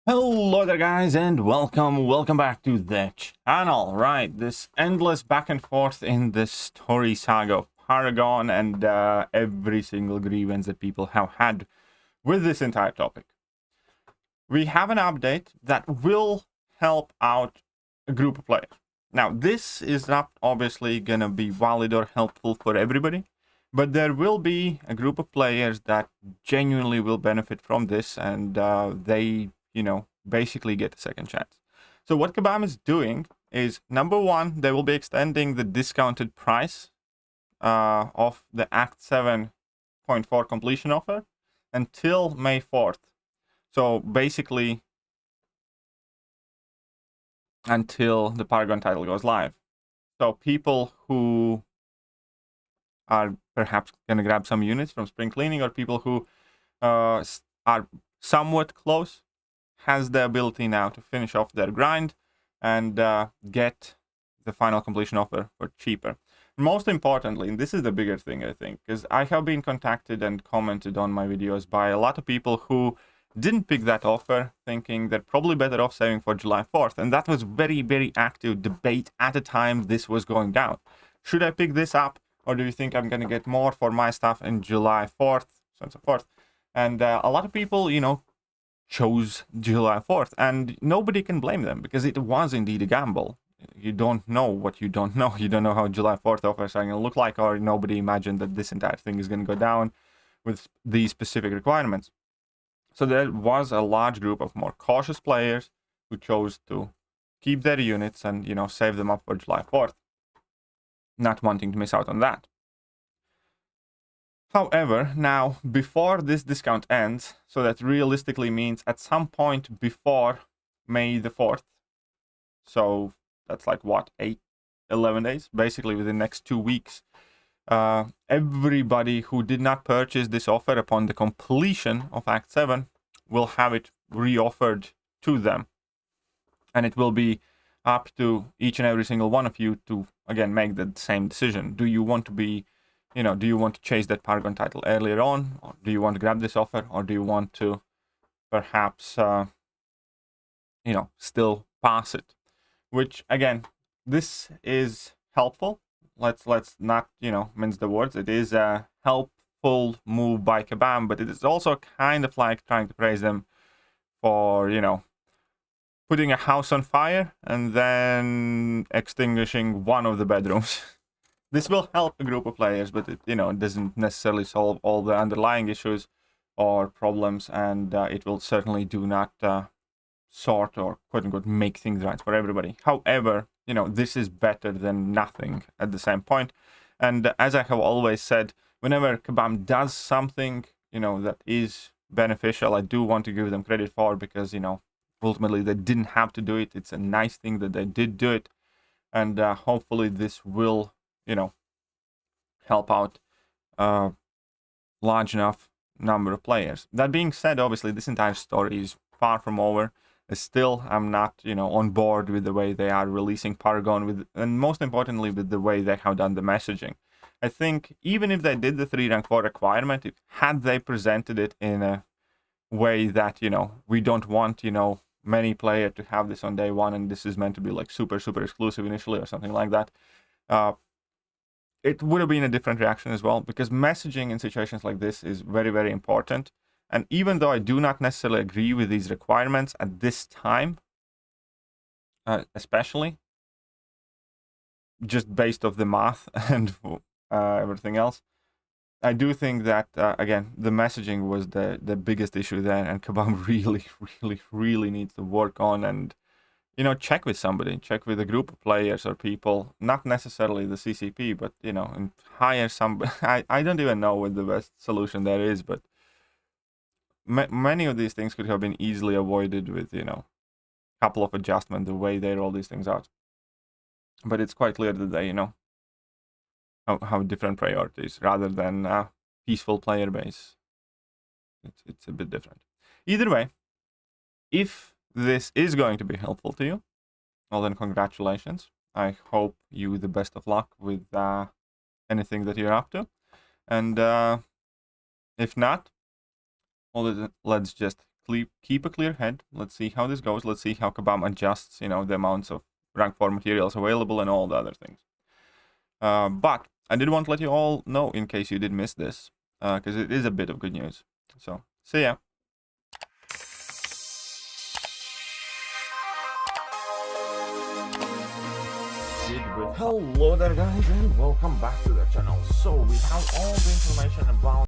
Hello there guys, and welcome back to the channel. Right, this endless back and forth in this story saga of Paragon and every single grievance that people have had with this entire topic. We have an update that will help out a group of players. Now, this is not obviously gonna be valid or helpful for everybody, but there will be a group of players that genuinely will benefit from this, and they basically get a second chance. So what Kabam is doing is, number one, they will be extending the discounted price of the Act 7.4 completion offer until May 4th. So basically, until the Paragon title goes live. So people who are perhaps going to grab some units from spring cleaning, or people who are somewhat close, has the ability now to finish off their grind and get the final completion offer for cheaper. Most importantly, and this is the bigger thing, I think, because I have been contacted and commented on my videos by a lot of people who didn't pick that offer, thinking they're probably better off saving for July 4th. And that was very, very active debate at the time this was going down. Should I pick this up, or do you think I'm going to get more for my stuff in July 4th, so on and so forth? And a lot of people, chose July 4th, and nobody can blame them, because it was indeed a gamble. You don't know what you don't know. You don't know how July 4th offers are going to look like, or nobody imagined that this entire thing is going to go down with these specific requirements. So there was a large group of more cautious players who chose to keep their units and, save them up for July 4th, not wanting to miss out on that. However, now, before this discount ends, so that realistically means at some point before May the 4th, so that's like, what, 11 days? Basically, within the next 2 weeks, everybody who did not purchase this offer upon the completion of Act 7 will have it reoffered to them. And it will be up to each and every single one of you to, again, make the same decision. Do you want to be... do you want to chase that Paragon title earlier on, or do you want to grab this offer, or do you want to perhaps, still pass it? Which, again, this is helpful. Let's not, mince the words. It is a helpful move by Kabam, but it is also kind of like trying to praise them for, putting a house on fire and then extinguishing one of the bedrooms. This will help a group of players, but it doesn't necessarily solve all the underlying issues or problems, and it will certainly do not sort or quote-unquote make things right for everybody. However, this is better than nothing at the same point. And as I have always said, whenever Kabam does something, that is beneficial, I do want to give them credit for, because, ultimately they didn't have to do it. It's a nice thing that they did do it, and hopefully this will help out a large enough number of players. That being said, obviously, this entire story is far from over. Still, I'm not, on board with the way they are releasing Paragon, and most importantly, with the way they have done the messaging. I think even if they did the 3 rank 4 requirement, had they presented it in a way that, we don't want, many players to have this on day one, and this is meant to be like super, super exclusive initially or something like that, it would have been a different reaction as well, because messaging in situations like this is very, very important. And even though I do not necessarily agree with these requirements at this time, especially just based off the math and everything else, I do think that, again, the messaging was the biggest issue there, and Kabam really, really, really needs to work on and, check with somebody, check with a group of players or people, not necessarily the CCP, but, and hire somebody. I don't even know what the best solution there is, but many of these things could have been easily avoided with, a couple of adjustments, the way they roll these things out. But it's quite clear that they, have different priorities rather than a peaceful player base. It's a bit different. Either way, if this is going to be helpful to you, well then congratulations. I hope you the best of luck with anything that you're up to. And if not, well, let's just keep a clear head. Let's see how this goes. Let's see how Kabam adjusts, you know, the amounts of rank 4 materials available and all the other things. But I did want to let you all know, in case you did miss this, because it is a bit of good news. So, see ya. Hello there guys and welcome back to the channel. So we have all the information about